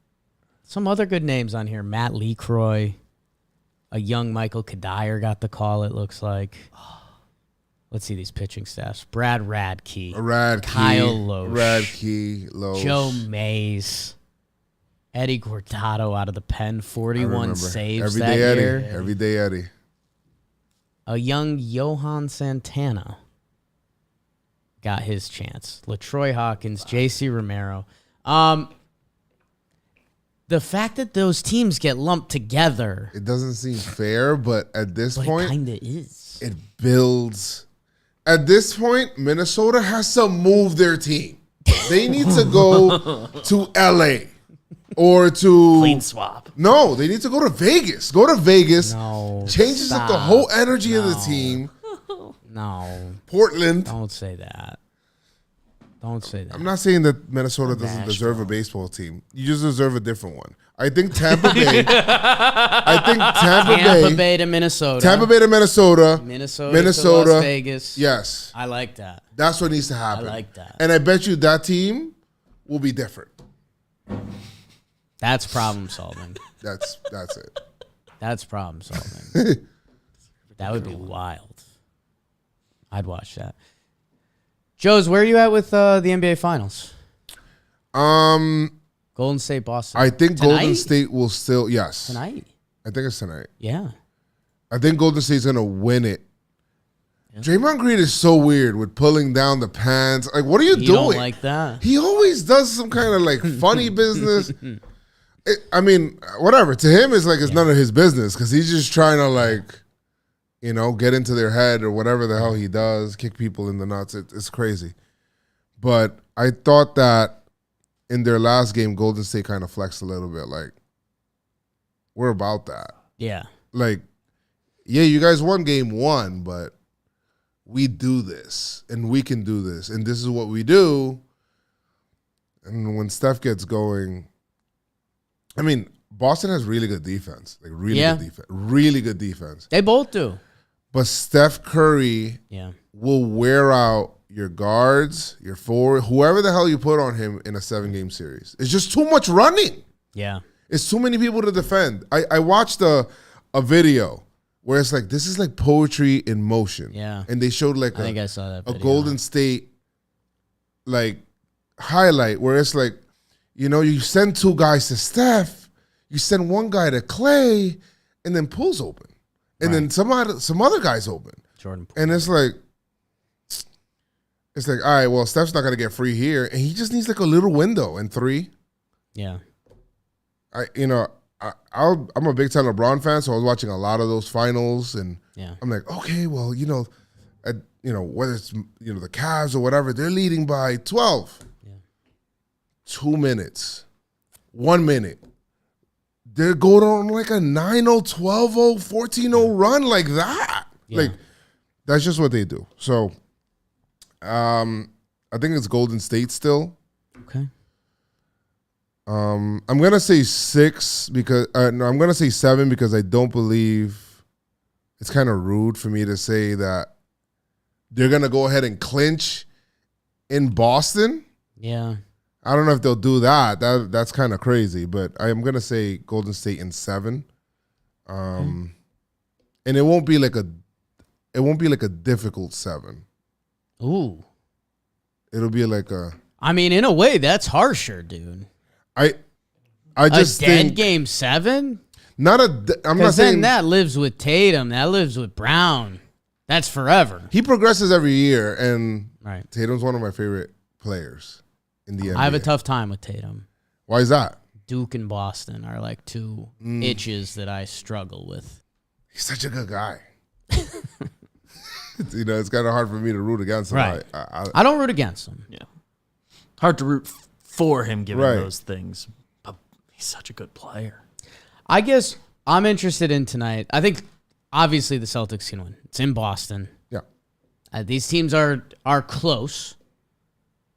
Some other good names on here. Matt LeCroy. A young Michael Kadire got the call, it looks like. Let's see these pitching staffs. Brad Radke. Kyle Loesch. Loesch. Joe Mays. Eddie Guardado out of the pen. 41 saves that Eddie. year. Everyday Eddie. A young Johan Santana got his chance. LaTroy Hawkins, J.C. Romero. The fact that those teams get lumped together, It doesn't seem fair, but at this but it point, kind of is. it builds. At this point, Minnesota has to move their team. They need to go to L.A. or to... Clean swap. No, they need to go to Vegas. Go to Vegas. No, Changes up the stop. whole energy of the team. No, Portland. don't say that. Don't say that. I'm not saying that Minnesota doesn't deserve a baseball team. You just deserve a different one. I think Tampa Bay. Tampa Bay to Minnesota. Tampa Bay to Minnesota. Minnesota to Las Vegas. Yes. I like that. That's what needs to happen. I like that. And I bet you that team will be different. That's problem solving. That's it. That's problem solving. That would be wild. I'd watch that. Joe's, where are you at with the NBA Finals? Golden State, Boston. I think Tonight? Golden State will still Tonight? I think it's tonight. Yeah. I think Golden State's gonna win it. Yeah. Draymond Green is so weird with pulling down the pants. Like, what are you You doing? don't like that? He always does some kind of like funny business. I mean, whatever. To him, it's like it's none of his business because he's just trying to like, get into their head or whatever the hell he does, kick people in the nuts. It's crazy. But I thought that in their last game, Golden State kind of flexed a little bit. Like, we're about that. Yeah. Like, yeah, you guys won game one, but we do this and we can do this. And this is what we do. And when Steph gets going, I mean, Boston has really good defense. Like, really good defense. Really good defense. They both do. But Steph Curry will wear out your guards, your forward, whoever the hell you put on him in a 7-game series. It's just too much running. Yeah. It's too many people to defend. I watched a video where it's like, this is like poetry in motion. Yeah. And they showed like I think I saw that a video. Golden State like highlight where it's like, you send 2 guys to Steph, you send 1 guy to Clay, and then Poole's open. And then some other guy's open. Jordan Poole. And it's like, all right, well, Steph's not going to get free here. And he just needs like a little window and 3. Yeah. I'm a big time LeBron fan, so I was watching a lot of those finals. And I'm like, okay, well, whether it's, the Cavs or whatever, they're leading by 12. Yeah. 2 minutes. 1 minute. They're going on like a 9-0, 12-0, 14-0 run like that. Yeah. Like, that's just what they do. So, I think it's Golden State still. Okay. I'm gonna say 6 because I'm gonna say 7 because I don't believe it's kind of rude for me to say that they're going to go ahead and clinch in Boston. Yeah. I don't know if they'll do that. That's kind of crazy, but I am going to say Golden State in 7. And it won't be like a difficult 7. Ooh. It'll be like a I mean, in a way, that's harsher, dude. I A just dead think game 7? I'm not Because saying then that lives with Tatum. That lives with Brown. That's forever. he progresses every year, and Right. Tatum's one of my favorite players in the NBA. I have a tough time with Tatum. Why is that? Duke and Boston are like two itches that I struggle with. He's such a good guy. It's kind of hard for me to root against him. Right. I I don't root against him. Yeah. Hard to root for him given Right. those things. But he's such a good player. I guess I'm interested in tonight. I think obviously the Celtics can win. It's in Boston. yeah. These teams are close.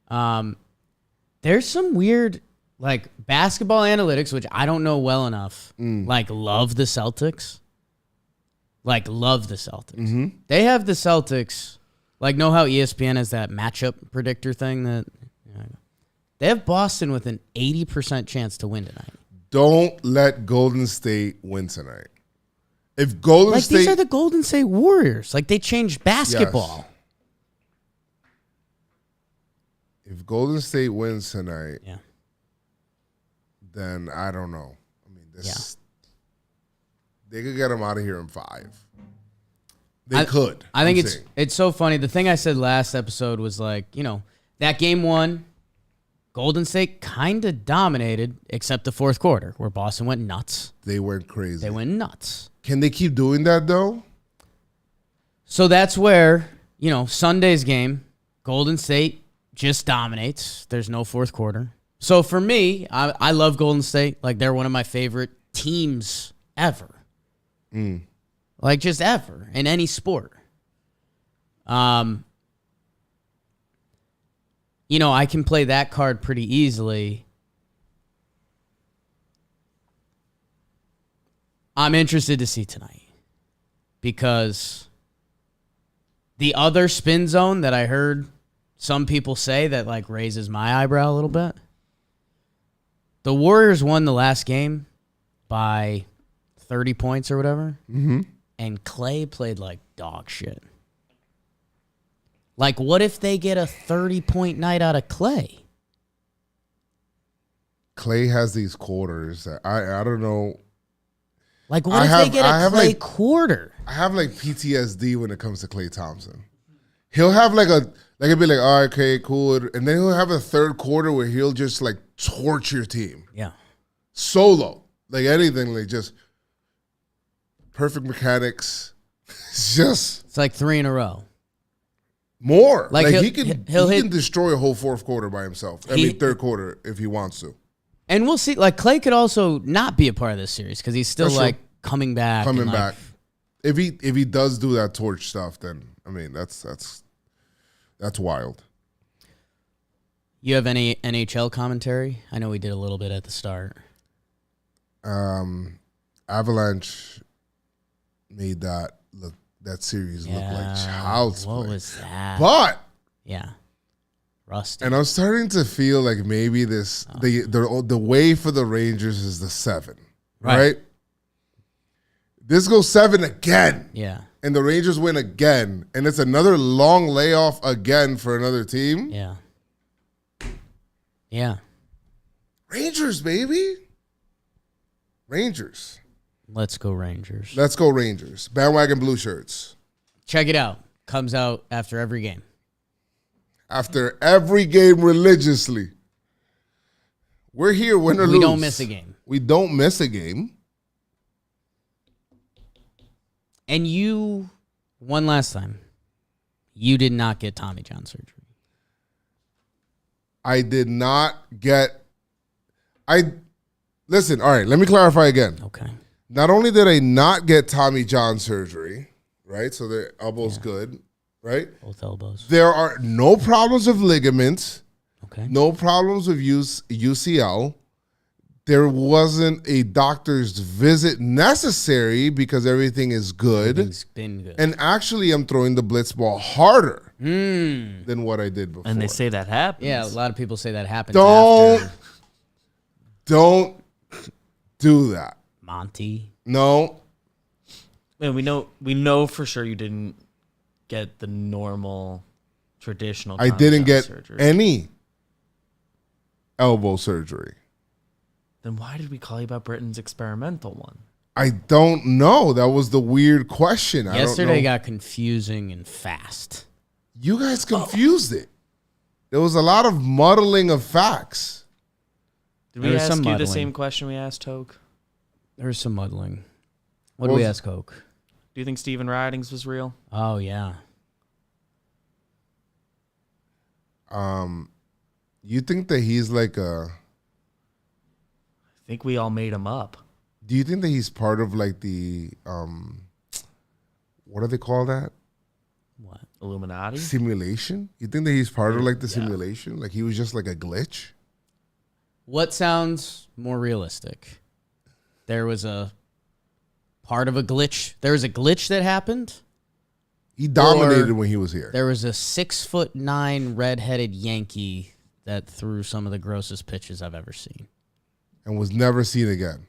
There's some weird like basketball analytics, which I don't know well enough. Like love the Celtics. Mm-hmm. They have the Celtics. Like know how ESPN has that matchup predictor thing that they have Boston with an 80% chance to win tonight. Don't let Golden State win tonight. If Golden Like State, these are the Golden State Warriors. Like they changed basketball. if Golden State wins tonight, Yeah. then I don't know. I mean, they could get him out of here in 5. They could. I think I'm it's saying. it's so funny. The thing I said last episode was like, that game 1, Golden State kind of dominated, except the fourth quarter where Boston went nuts. They went crazy. They went nuts. Can they keep doing that though? So that's where, Sunday's game, Golden State just dominates. There's no fourth quarter. So for me, I love Golden State. Like they're one of my favorite teams ever. Like just ever in any sport. I can play that card pretty easily. I'm interested to see tonight because the other spin zone that I heard some people say that like raises my eyebrow a little bit. The Warriors won the last game by 30 points or whatever. Mm-hmm. And Clay played like dog shit. Like, what if they get a 30-point night out of Clay? Clay has these quarters that I don't know. Like, what if they get a Clay like, quarter? I have like PTSD when it comes to Klay Thompson. He'll have it'd be like, all right, okay, cool. And then he'll have a third quarter where he'll just like torch your team. Yeah. Solo. Like anything, like just perfect mechanics. It's like 3 in a row. more. Like Like he'll- he can destroy a whole fourth quarter by himself. Third quarter if he wants to. And we'll see. Like, Clay could also not be a part of this series because he's still, That's true. like, coming back. and, like, Back. If he does do that torch stuff, then I mean that's wild. You have any NHL commentary? I know we did a little bit at the start. Avalanche made that series look like child's play. What was that? But Yeah. Rusty. and I'm starting to feel like maybe the way for the Rangers is the 7, right? This goes 7 again. Yeah. And the Rangers win again, and it's another long layoff again for another team. Yeah. Yeah. Rangers, baby. Rangers. Let's go Rangers. Let's go Rangers. Bandwagon blue shirts. Check it out. Comes out after every game. After every game religiously. We're here, win or lose. We don't miss a game. We don't miss a game. And you, one last time, you did not get Tommy John surgery. I did not get... Listen, all right, let me clarify again. Okay. Not only did I not get Tommy John surgery, right? So the elbow's good, right? Both elbows. There are no problems with ligaments, Okay. no problems with UCL. there wasn't a doctor's visit necessary because everything is good. Everything's been good. And actually, I'm throwing the blitz ball harder than what I did before. And they say that happens. Yeah, a lot of people say that happens Don't after do that. Monty. No. And we know for sure you didn't get the normal, traditional. I Tommy didn't John get surgery. any elbow surgery. Then why did we call you about Britain's experimental one? I don't know. That was the weird question. I don't Yesterday know. got confusing and fast. You guys confused it. There was a lot of muddling of facts. Did There we was ask some you the muddling. same question we asked Toke? There was some muddling. What did What we was- ask Coke? Do you think Stephen Ridings was real? Oh, yeah. You think that he's like a... I think we all made him up. Do you think that he's part of like the... what do they call that? What? Illuminati? Simulation? You think that he's part of like the simulation? Like he was just like a glitch? What sounds more realistic? There was a part of a glitch. There was a glitch that happened. He dominated Or when he was here. There was a 6'9" redheaded Yankee that threw some of the grossest pitches I've ever seen. And was never seen again.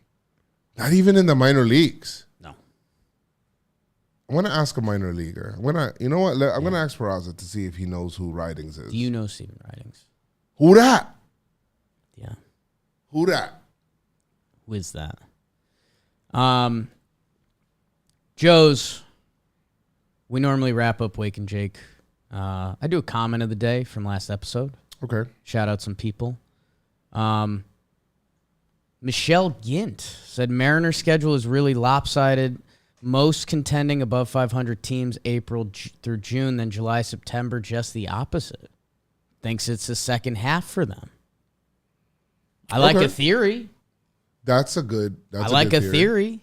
Not even in the minor leagues. No. I want to ask a minor leaguer. You know what? I'm going to ask Peraza to see if he knows who Ridings is. Do you know Stephen Ridings? Who that? Yeah. Who that? Who is that? Joe's. We normally wrap up Wake and Jake. I do a comment of the day from last episode. Okay. Shout out some people. Michelle Gint said Mariners' schedule is really lopsided. Most contending above 500 teams April through June, then July, September, just the opposite. Thinks it's the second half for them. I like Okay. a theory. That's a good I like a theory.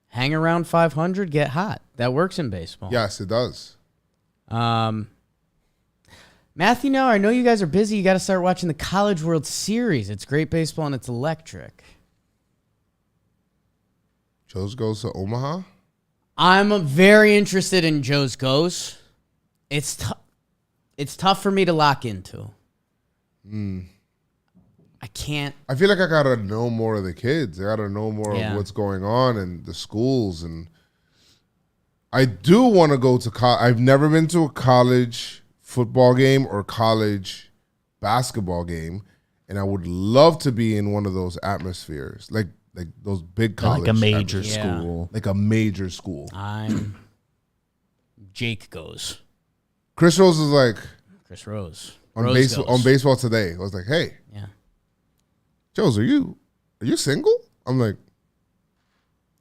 Hang around 500, get hot. That works in baseball. Yes, it does. Matthew, now I know you guys are busy. You got to start watching the College World Series. It's great baseball and it's electric. Joe's goes to Omaha. I'm very interested in Joe's goes. It's tough for me to lock into. I can't. I feel like I gotta know more of the kids. I gotta know more Yeah. of what's going on in the schools, and I do want to go to college. I've never been to a college football game or college basketball game, and I would love to be in one of those atmospheres, like those big college, Like a major atmospheres. Yeah. school. Like a major school. Jake goes. Chris Rose was like Chris Rose. on Rose goes. baseball today. I was like, hey, Yeah. Joe's, are you single? I'm like,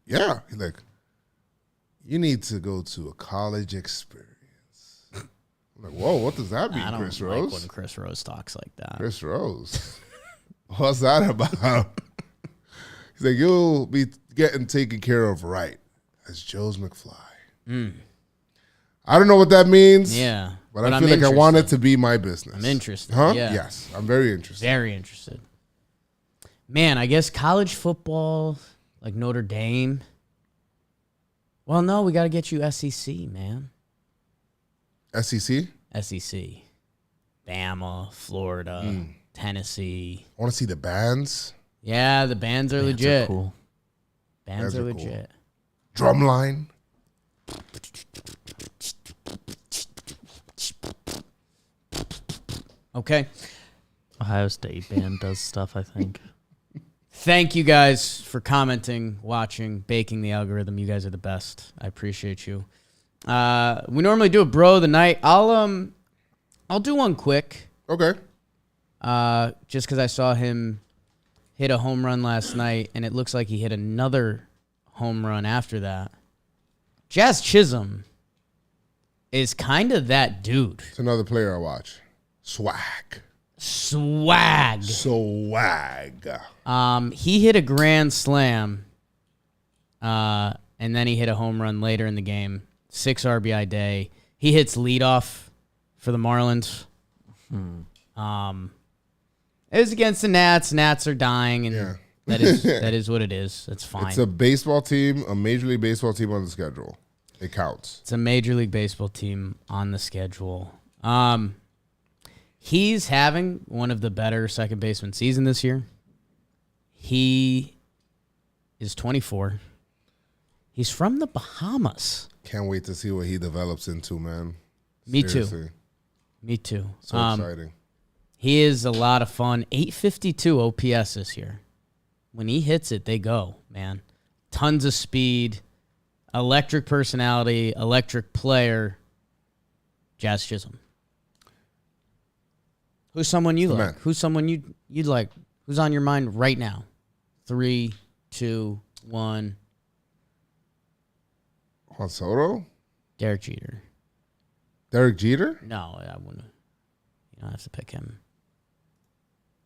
yeah. He's like, you need to go to a college experience. I'm like, whoa, what does that mean, I don't Chris like Rose? when Chris Rose talks like that. Chris Rose. What's that about? He's like, you'll be getting taken care of right as Joe's McFly. I don't know what that means. Yeah. But I I'm feel like I want it interested. to be my business. I'm interested, Huh? yeah. Yes. I'm very interested. Very interested. Man, I guess college football, like Notre Dame. Well, no, we got to get you SEC, man. SEC? SEC. Bama, Florida, Tennessee. I want to see the bands. Yeah, the bands are Bands legit. are cool. Bands Bands are are cool. legit. Drumline. Okay. Ohio State band does stuff, I think. Thank you guys for commenting, watching, baking the algorithm. You guys are the best. I appreciate you. We normally do a bro of the night. I'll do one quick. Okay. Just because I saw him hit a home run last night, and it looks like he hit another home run after that. Jazz Chisholm is kind of that dude. It's another player I watch. Swag. Swag. He hit a grand slam, and then he hit a home run later in the game. 6 RBI day. He hits leadoff for the Marlins. It was against the Nats. Nats are dying, and That is what it is. That's fine. It's a baseball team, a Major League Baseball team on the schedule. It counts. It's a Major League Baseball team on the schedule. He's having one of the better second baseman season this year. He is 24. He's from the Bahamas. Can't wait to see what he develops into, man. Me Seriously. too. Me too. So exciting. He is a lot of fun. 852 OPS this year. When he hits it, they go, man. Tons of speed, electric personality, electric player. Jazz Chisholm. Who's someone you like? man. Who's someone you'd like? Who's on your mind right now? 3, 2, 1. Juan Soto? Derek Jeter. Derek Jeter? No, I wouldn't. You don't have to pick him.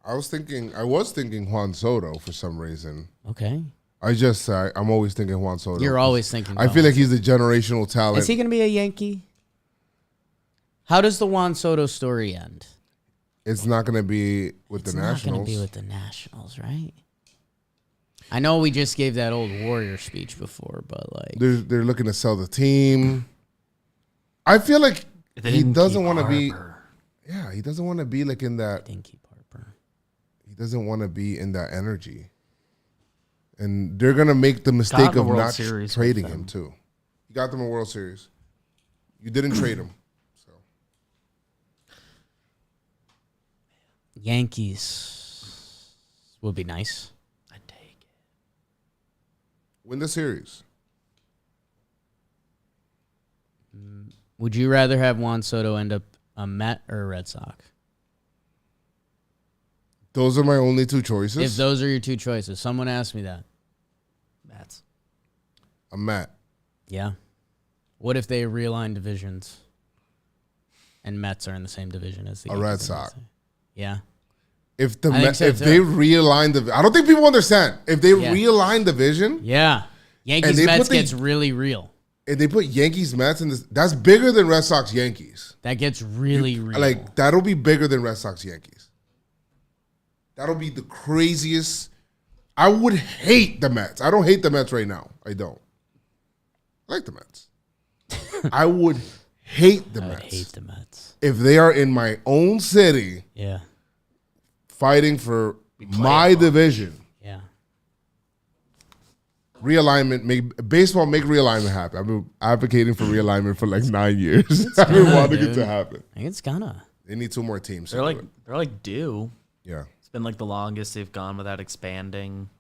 I was thinking Juan Soto for some reason. Okay. I'm always thinking Juan Soto. You're always thinking. I feel like he's the generational talent. Is he going to be a Yankee? How does the Juan Soto story end? It's not going to be with the Nationals. It's not going to be with the Nationals, right? I know we just gave that old Warrior speech before, but like They're looking to sell the team. I feel like he doesn't want to be. Yeah, he doesn't want to be like in that. didn't keep Harper. He doesn't want to be in that energy. And they're gonna make the mistake of not trading him too. You got them a World Series. You didn't trade him. So Yankees would be nice. I'd take it. win the series. Would you rather have Juan Soto end up a Met or a Red Sox? Those are my only two choices. If those are your two choices, someone asked me that. Mets. A Met. Yeah. What if they realign divisions and Mets are in the same division as the A Yankees? Red Sox. Yeah. If the I think Met, so, if too. they realign the, I don't think people understand. If they realign division, Yeah. Yankees they Mets put the- gets really real. if they put Yankees Mets in this, that's bigger than Red Sox Yankees. That gets really real. Like that'll be bigger than Red Sox Yankees. That'll be the craziest. I would hate the Mets. I don't hate the Mets right now. I don't. I like the Mets. I would hate the I Mets. would hate the Mets. If they are in my own city Yeah. fighting for my division. Yeah. Realignment, make realignment happen. I've been advocating for realignment for like 9 years. I've been wanting it dude. to happen. I think it's gonna. They need two more teams. to They're do like it. due. Yeah, It's been like the longest they've gone without expanding.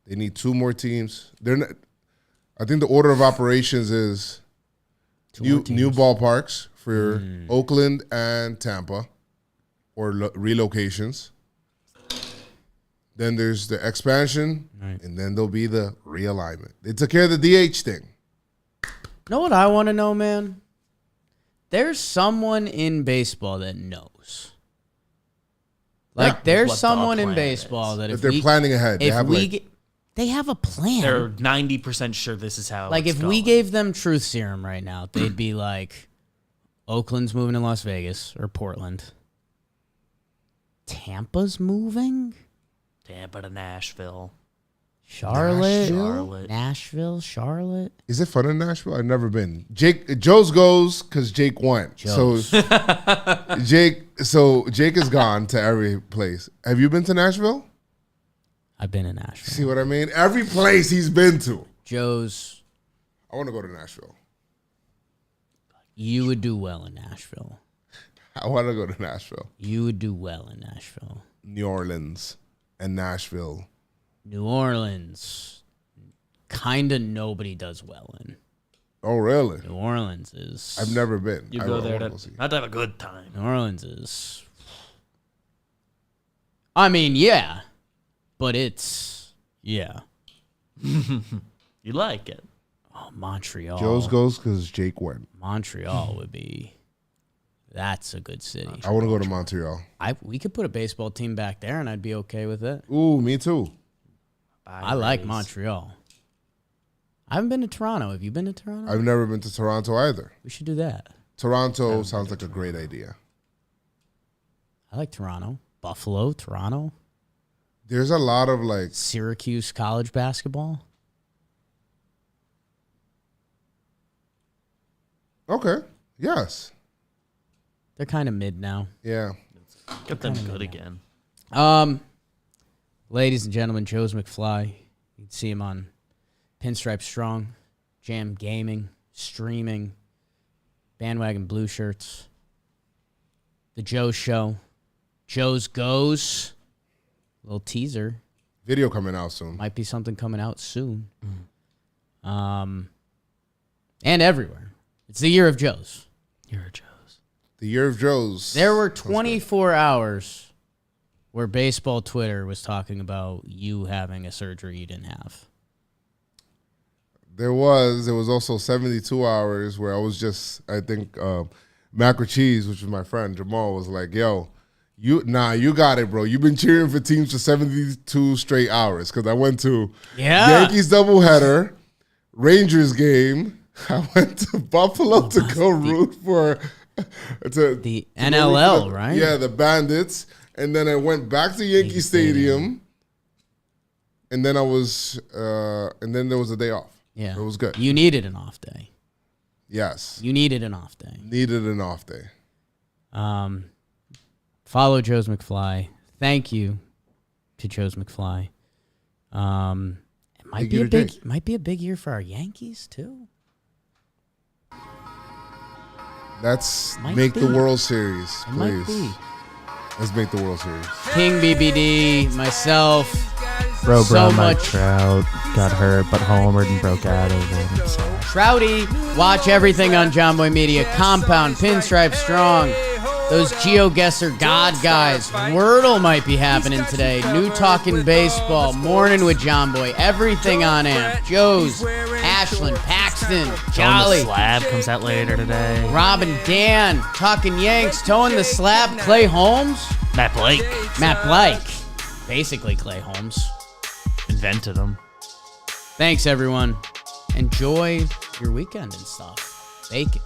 they need two more teams. They're not. I think the order of operations is new ballparks for Oakland and Tampa, or relocations. Then there's the expansion, and then there'll be the realignment. They took care of the DH thing. Know what I want to know, man? There's someone in baseball that knows. Like, Yeah. there's What the someone in plan baseball is. that If if they're we, planning ahead, they if have we like get, they have a plan. They're 90% sure this is how Like, it's if we going. gave them truth serum right now, they'd be like, Oakland's moving to Las Vegas or Portland. Tampa's moving? Tampa to Nashville. Charlotte? Nashville. Charlotte? Is it fun in Nashville? I've never been. Joe's goes because Jake went. Joe's. So Jake is gone to every place. Have you been to Nashville? I've been in Nashville. See what I mean? Every place he's been to. Joe's, I want to go to Nashville. you would do well in Nashville. I want to go to Nashville. You would do well in Nashville. New Orleans and Nashville. New Orleans, kind of nobody does well in. Oh, really? New Orleans is... I've never been. You I go wanna there go see. not to have a good time. New Orleans is... I mean, yeah. But it's... Yeah. You like it. Oh, Montreal. Joe's goes because Jake went. Montreal would be... That's a good city. I want to go to Montreal. We could put a baseball team back there, and I'd be okay with it. Ooh, me too. I like Montreal. I haven't been to Toronto. Have you been to Toronto? I've never been to Toronto either. We should do that. Toronto sounds like a great idea. I like Toronto. Buffalo, Toronto. There's a lot of like. Syracuse college basketball. Okay. Yes. They're kind of mid now. Yeah. Get them good again. Ladies and gentlemen, Joe's McFly. You can see him on Pinstripe Strong, Jam Gaming, streaming, Bandwagon Blue Shirts, The Joe Show, Joe's Goes, little teaser. Video coming out soon. Might be something coming out soon. And everywhere. It's the year of Joe's. You're a Joe's. The year of Joe's. There were 24 hours where baseball Twitter was talking about you having a surgery you didn't have. There was also 72 hours where I was just, I think, Macro Cheese, which was my friend, Jamal, was like, yo, you got it, bro. You've been cheering for teams for 72 straight hours. Because I went to Yankees doubleheader, Rangers game. I went to Buffalo to go root for the NLL, right? Yeah, the Bandits. And then I went back to Yankee Stadium. And then and then there was a day off. Yeah. It was good. You needed an off day. Yes. You needed an off day. Needed an off day. Follow Joe's McFly. Thank you to Joe's McFly. It might be a big year for our Yankees too. Let's Might make be. the World Series, It might please. be. Let's make the World Series. King BBD, myself. Bro, So Mike much- Trout got hurt, but homered and broke out of it. So. Trouty, watch everything on John Boy Media. Compound, Pinstripe Strong. Those GeoGuessr God guys. Wordle might be happening today. New Talking Baseball. Morning with John Boy. Everything on AMP. Joe's, Ashland, Paxton, Towing the Jolly, Slab comes out later today. Robin, Dan, Talking Yanks, Towing the Slab, Clay Holmes, Matt Blake Matt Blake. Basically Clay Holmes. invented him. Thanks, everyone. Enjoy your weekend and stuff. Bake it.